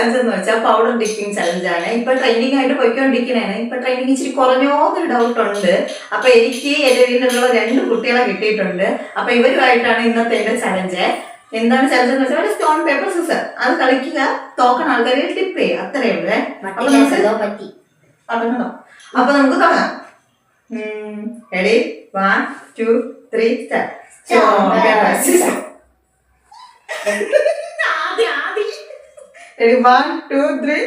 Challenge എന്ന് വെച്ചാൽ powder dipping challenge ആണ്. ഇപ്പൊ ട്രെയിനിങ് ആയിട്ട് പോയിക്കൊണ്ടിരിക്കണേണ്. ഇപ്പൊ ട്രെയിനിങ് ഇച്ചിരി കുറഞ്ഞോന്നൊരു ഡൗട്ട് ഉണ്ട്. അപ്പൊ എനിക്ക് എന്റെ വീട്ടിലുള്ള 2 കുട്ടികളെ കിട്ടിയിട്ടുണ്ട്. അപ്പൊ ഇവരുമായിട്ടാണ് ഇന്നത്തെ എന്റെ ചലഞ്ച്. എന്താണ് ചലഞ്ച് എന്ന് വെച്ചാൽ സ്റ്റോൺ പേപ്പർ സിസർ അത് കളിക്കുക, തോക്കണ ആൾക്കാരെ ടിപ്പ് ചെയ്യുക, അത്രയേ ഉള്ളേ. അപ്പൊ നമുക്ക് തുടങ്ങാം. Ready 1 2 3 start. Stone paper scissor. Ready 1 2 3.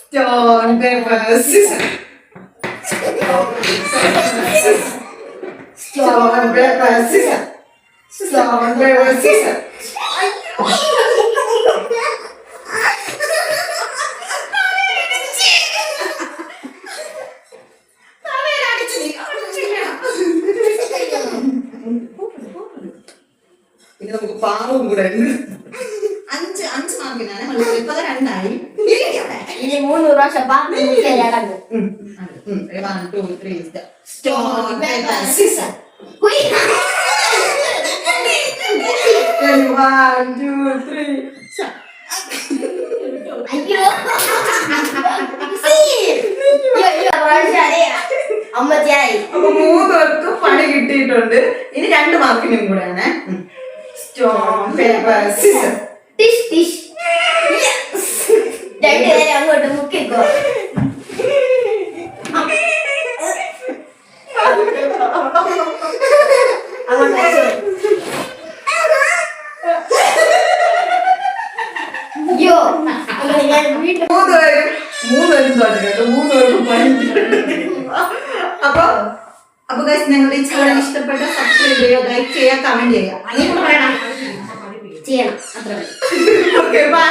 Stone paper scissors. Stone paper scissors. Stone paper scissors. ഇനി നമുക്ക് പാവം കൂടെ 5 മാർക്കിനാണ്. ഇപ്പൊ 2 ആയി. ഇനി 3 പ്രാവശ്യം കണ്ടു. 1 2 3 സ്റ്റോൺ പേപ്പർ സിസർ. 1 2 3 അയ്യോ അമ്മച്ചായി. അപ്പൊ 3 പേർക്ക് പണി കിട്ടിയിട്ടുണ്ട്. ഇനി 2 മാർക്കിനും കൂടെയാണ്. Stone paper scissor. ടിഷ് ടിഷ്. രണ്ടുപേരും അങ്ങോട്ട് മുക്കിക്കോ. അയ്യോ മൂന്നുപേരും തോറ്റിട്ടുണ്ട്. 3 പേർക്കും പണി കിട്ടിയിട്ടുണ്ട്. അപ്പൊ ഗൈസ്, ഞങ്ങളുടെ ഈ ചാനൽ ഇഷ്ടപ്പെട്ട സബ്സ്ക്രൈബ് ചെയ്യുക, ലൈക്ക് ചെയ്യുക, കമന്റ് ചെയ്യുക. ചെയ്യണം. അത്ര ഓക്കെ ബൈ.